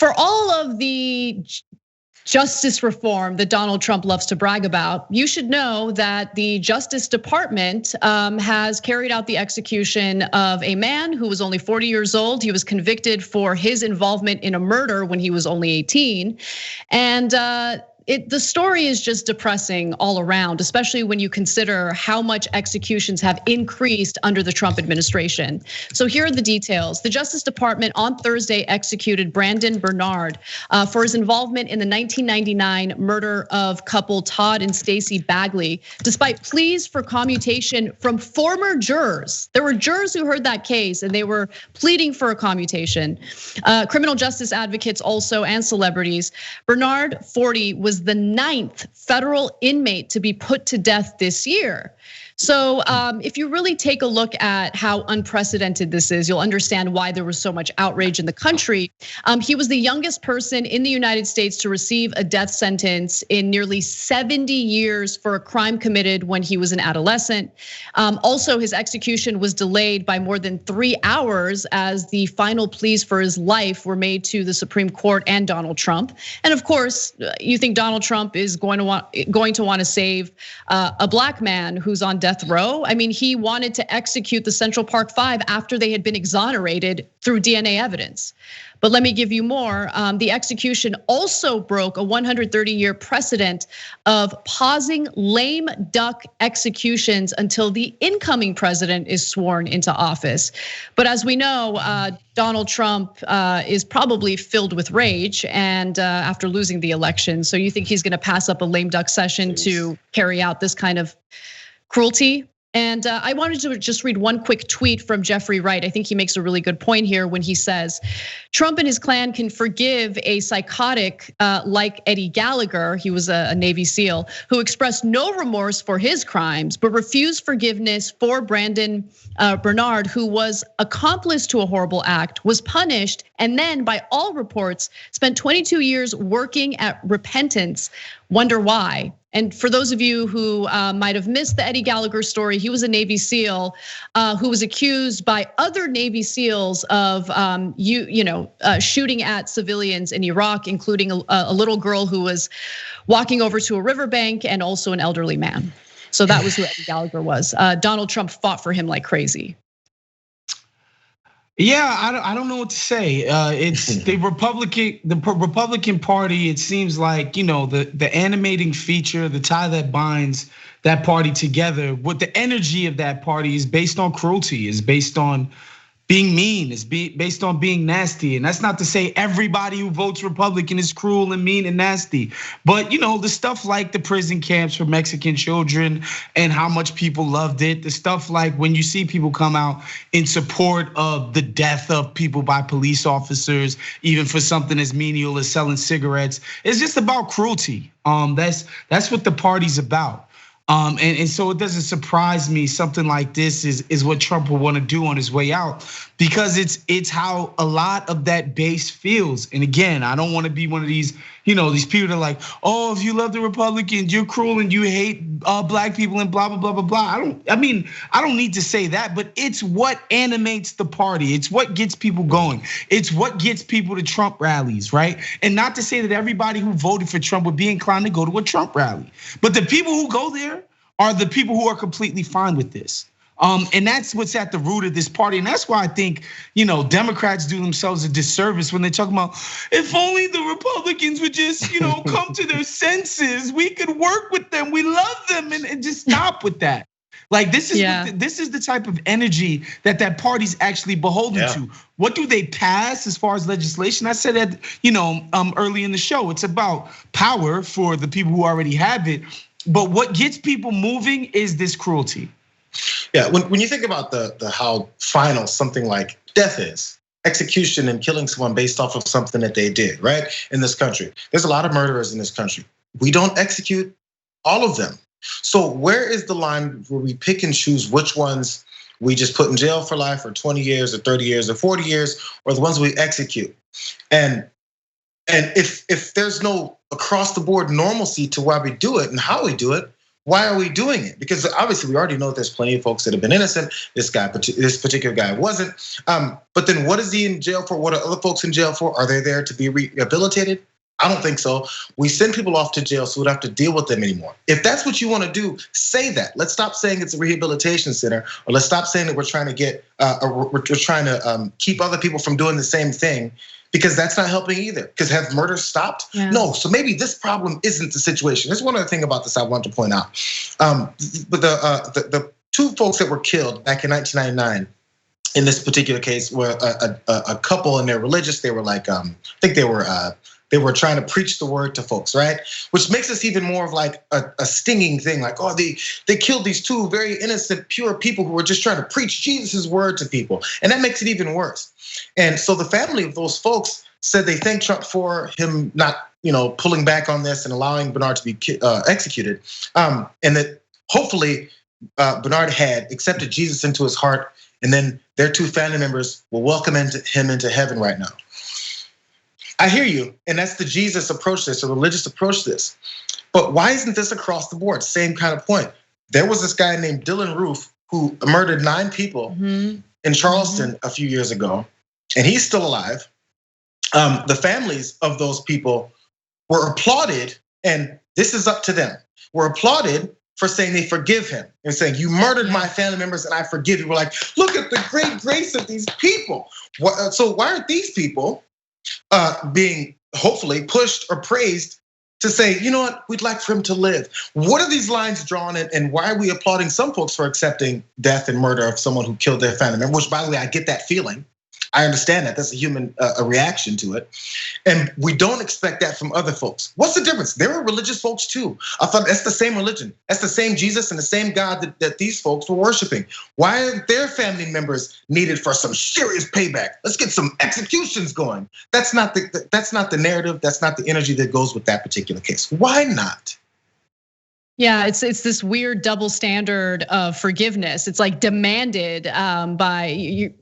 For all of the justice reform that Donald Trump loves to brag about, you should know that the Justice Department has carried out the execution of a man who was only 40 years old. He was convicted for his involvement in a murder when he was only 18. And the story is just depressing all around, especially when you consider how much executions have increased under the Trump administration. So here are the details. The Justice Department on Thursday executed Brandon Bernard for his involvement in the 1999 murder of couple Todd and Stacey Bagley, despite pleas for commutation from former jurors. There were jurors who heard that case and they were pleading for a commutation. Criminal justice advocates also and celebrities. Bernard, 40, was the 9th federal inmate to be put to death this year. So if you really take a look at how unprecedented this is, you'll understand why there was so much outrage in the country. He was the youngest person in the United States to receive a death sentence in nearly 70 years for a crime committed when he was an adolescent. Also, his execution was delayed by more than 3 hours as the final pleas for his life were made to the Supreme Court and Donald Trump. And of course, you think Donald Trump is going to want to save a black man who's on death row. I mean, he wanted to execute the Central Park Five after they had been exonerated through DNA evidence. But let me give you more. The execution also broke a 130-year precedent of pausing lame duck executions until the incoming president is sworn into office. But as we know, Donald Trump is probably filled with rage and after losing the election. So you think he's gonna pass up a lame duck session to carry out this kind of cruelty? And I wanted to just read one quick tweet from Jeffrey Wright. I think he makes a really good point here when he says, Trump and his clan can forgive a psychotic like Eddie Gallagher, he was a Navy SEAL, who expressed no remorse for his crimes, but refused forgiveness for Brandon Bernard, who was accomplice to a horrible act, was punished, and then by all reports, spent 22 years working at repentance. Wonder why? And for those of you who might have missed the Eddie Gallagher story, he was a Navy SEAL who was accused by other Navy SEALs of shooting at civilians in Iraq, including a little girl who was walking over to a riverbank and also an elderly man. So that was who Eddie Gallagher was. Donald Trump fought for him like crazy. Yeah, I don't know what to say. It's the Republican Party. It seems like, the animating feature, the tie that binds that party together. What the energy of that party is based on cruelty, is based on being mean, is based on being nasty. And that's not to say everybody who votes Republican is cruel and mean and nasty. But the stuff like the prison camps for Mexican children and how much people loved it. The stuff like when you see people come out in support of the death of people by police officers, even for something as menial as selling cigarettes. It's just about cruelty. That's what the party's about. And so it doesn't surprise me something like this is what Trump will want to do on his way out, because it's how a lot of that base feels. And again, I don't want to be one of these, these people that are like, oh, if you love the Republicans, you're cruel and you hate black people and blah, blah, blah, blah, blah. I don't need to say that, but it's what animates the party. It's what gets people going. It's what gets people to Trump rallies, right? And not to say that everybody who voted for Trump would be inclined to go to a Trump rally, but the people who go there are the people who are completely fine with this. And that's what's at the root of this party. And that's why I think, Democrats do themselves a disservice when they talk about, if only the Republicans would just, come to their senses, we could work with them, we love them, and just stop with that. Like this is the type of energy that party's actually beholden to. What do they pass as far as legislation? I said that, early in the show, it's about power for the people who already have it. But what gets people moving is this cruelty. Yeah, when you think about how final something like death is, execution and killing someone based off of something that they did, right? In this country, there's a lot of murderers in this country. We don't execute all of them. So where is the line where we pick and choose which ones we just put in jail for life, or 20 years, or 30 years, or 40 years, or the ones we execute? And if there's no across the board normalcy to why we do it and how we do it, why are we doing it? Because obviously we already know there's plenty of folks that have been innocent. This particular guy wasn't. But then what is he in jail for? What are other folks in jail for? Are they there to be rehabilitated? I don't think so. We send people off to jail so we don't have to deal with them anymore. If that's what you want to do, say that. Let's stop saying it's a rehabilitation center, or let's stop saying that we're trying to get, we're trying to keep other people from doing the same thing, because that's not helping either. Because have murder stopped? Yeah. No. So maybe this problem isn't the situation. There's one other thing about this I want to point out. But the two folks that were killed back in 1999. In this particular case, were a couple, and they're religious. They were like, I think they were trying to preach the word to folks, right? Which makes us even more of like a stinging thing, like, oh, they killed these two very innocent, pure people who were just trying to preach Jesus' word to people. And that makes it even worse. And so the family of those folks said they thanked Trump for him not, pulling back on this and allowing Bernard to be executed. And that hopefully Bernard had accepted Jesus into his heart, and then their two family members will welcome him into heaven right now. I hear you, and that's the Jesus approach this, a religious approach this. But why isn't this across the board? Same kind of point. There was this guy named Dylan Roof who murdered 9 people in Charleston a few years ago, and he's still alive. The families of those people were applauded, and this is up to them, were applauded for saying they forgive him and saying, you murdered my family members and I forgive you. We're like, look at the great grace of these people. So why aren't these people being hopefully pushed or praised to say, you know what, we'd like for him to live? What are these lines drawn, and why are we applauding some folks for accepting death and murder of someone who killed their family member? Which, by the way, I get that feeling. I understand that. That's a human reaction to it. And we don't expect that from other folks. What's the difference? There are religious folks too. I thought that's the same religion. That's the same Jesus and the same God that these folks were worshiping. Why are their family members needed for some serious payback? Let's get some executions going. That's not the narrative. That's not the energy that goes with that particular case. Why not? Yeah, it's this weird double standard of forgiveness. It's like demanded by you.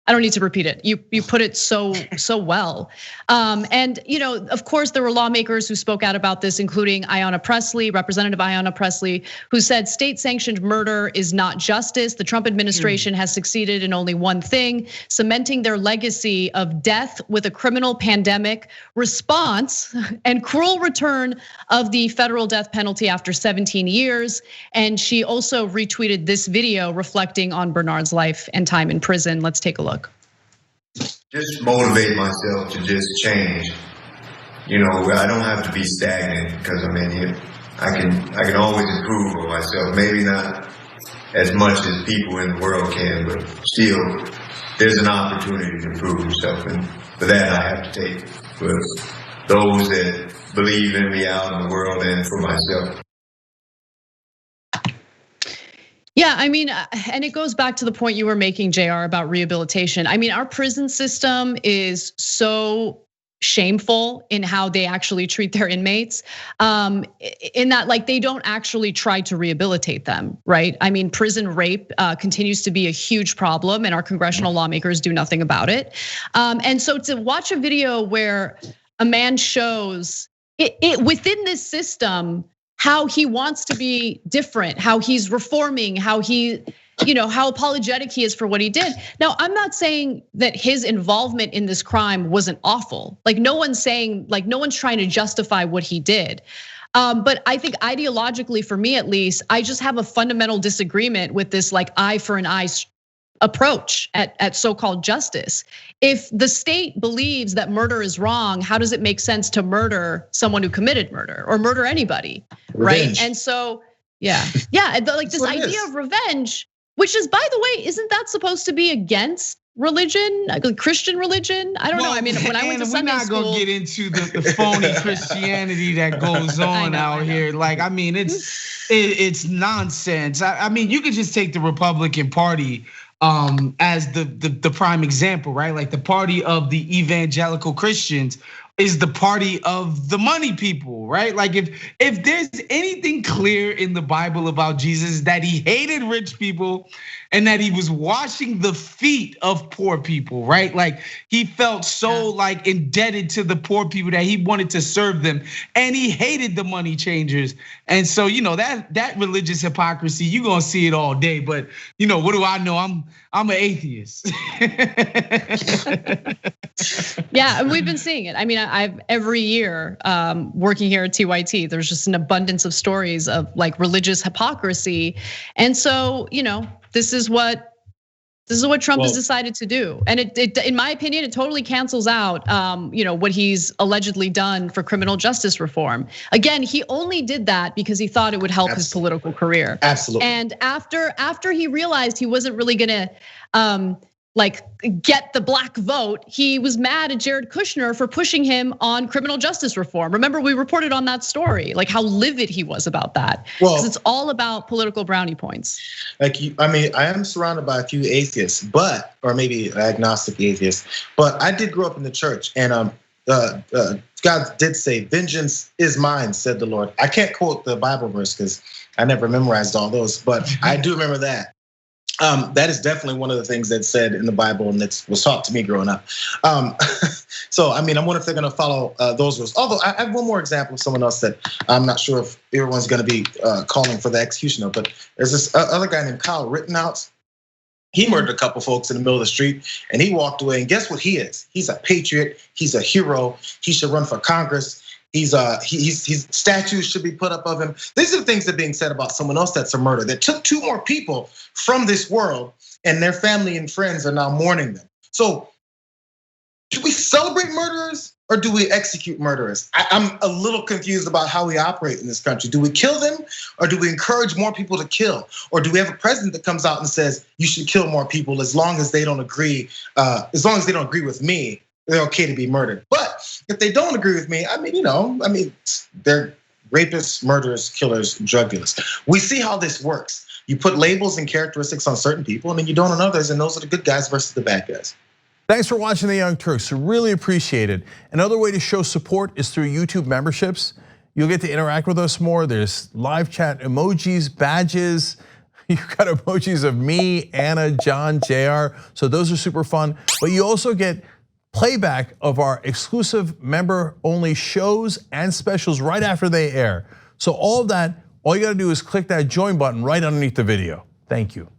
I don't need to repeat it. You put it so well. And of course, there were lawmakers who spoke out about this, including Representative Ayanna Pressley, who said state-sanctioned murder is not justice. The Trump administration has succeeded in only one thing: cementing their legacy of death with a criminal pandemic response and cruel return of the federal death penalty after 17 years. And she also retweeted this video reflecting on Bernard's life and time in prison. Let's take a look. Just motivate myself to just change. I don't have to be stagnant, because I can always improve on myself. Maybe not as much as people in the world can, but still there's an opportunity to improve yourself. And for that I have to take for those that believe in me out in the world and for myself. Yeah, and it goes back to the point you were making, Jayar, about rehabilitation. Our prison system is so shameful in how they actually treat their inmates, in that they don't actually try to rehabilitate them, right? Prison rape continues to be a huge problem, and our congressional lawmakers do nothing about it. And so to watch a video where a man shows it within this system how he wants to be different, how he's reforming, how how apologetic he is for what he did. Now, I'm not saying that his involvement in this crime wasn't awful. No one's trying to justify what he did. But I think ideologically, for me at least, I just have a fundamental disagreement with this eye for an eye approach at so-called justice. If the state believes that murder is wrong, how does it make sense to murder someone who committed murder or murder anybody, revenge. Right? And so, this idea of revenge, which is, by the way, isn't that supposed to be against religion, Christian religion? I don't know. When I went to Sunday school, we're not gonna get into the phony Christianity that goes on out here. It's nonsense. You could just take the Republican Party as the prime example, right? The party of the evangelical Christians is the party of the money people, right? Like if there's anything clear in the Bible about Jesus, that he hated rich people and that he was washing the feet of poor people, right? Like he felt so like indebted to the poor people that he wanted to serve them, and he hated the money changers. And so, that religious hypocrisy, you're gonna see it all day. But what do I know? I'm an atheist. Yeah, and we've been seeing it. I mean, I've every year working here at TYT, there's just an abundance of stories of like religious hypocrisy. And so, this is what Trump has decided to do. And it, in my opinion, it totally cancels out what he's allegedly done for criminal justice reform. Again, he only did that because he thought it would help his political career. Absolutely. And after he realized he wasn't really gonna get the black vote, he was mad at Jared Kushner for pushing him on criminal justice reform. Remember, we reported on that story, like how livid he was about that. Because it's all about political brownie points. I am surrounded by a few atheists, or maybe agnostic atheists, but I did grow up in the church, and God did say, "Vengeance is mine," said the Lord. I can't quote the Bible verse because I never memorized all those, but I do remember that. That is definitely one of the things that's said in the Bible and that was taught to me growing up. So, I wonder if they're gonna follow those rules. Although I have one more example of someone else that I'm not sure if everyone's gonna be calling for the execution of, but there's this other guy named Kyle Rittenhouse. He murdered a couple folks in the middle of the street and he walked away. And guess what he is? He's a patriot, he's a hero, he should run for Congress. He's statues should be put up of him. These are the things that are being said about someone else that's a murderer. That took 2 more people from this world, and their family and friends are now mourning them. So, do we celebrate murderers or do we execute murderers? I'm a little confused about how we operate in this country. Do we kill them or do we encourage more people to kill? Or do we have a president that comes out and says you should kill more people as long as they don't agree? As long as they don't agree with me, they're okay to be murdered. But if they don't agree with me, they're rapists, murderers, killers, drug dealers. We see how this works. You put labels and characteristics on certain people, and then you don't on others, and those are the good guys versus the bad guys. Thanks for watching the Young Turks. Really appreciate it. Another way to show support is through YouTube memberships. You'll get to interact with us more. There's live chat emojis, badges. You've got emojis of me, Anna, John, Jayar. So those are super fun. But you also get playback of our exclusive member-only shows and specials right after they air. So all of that, all you gotta do is click that join button right underneath the video. Thank you.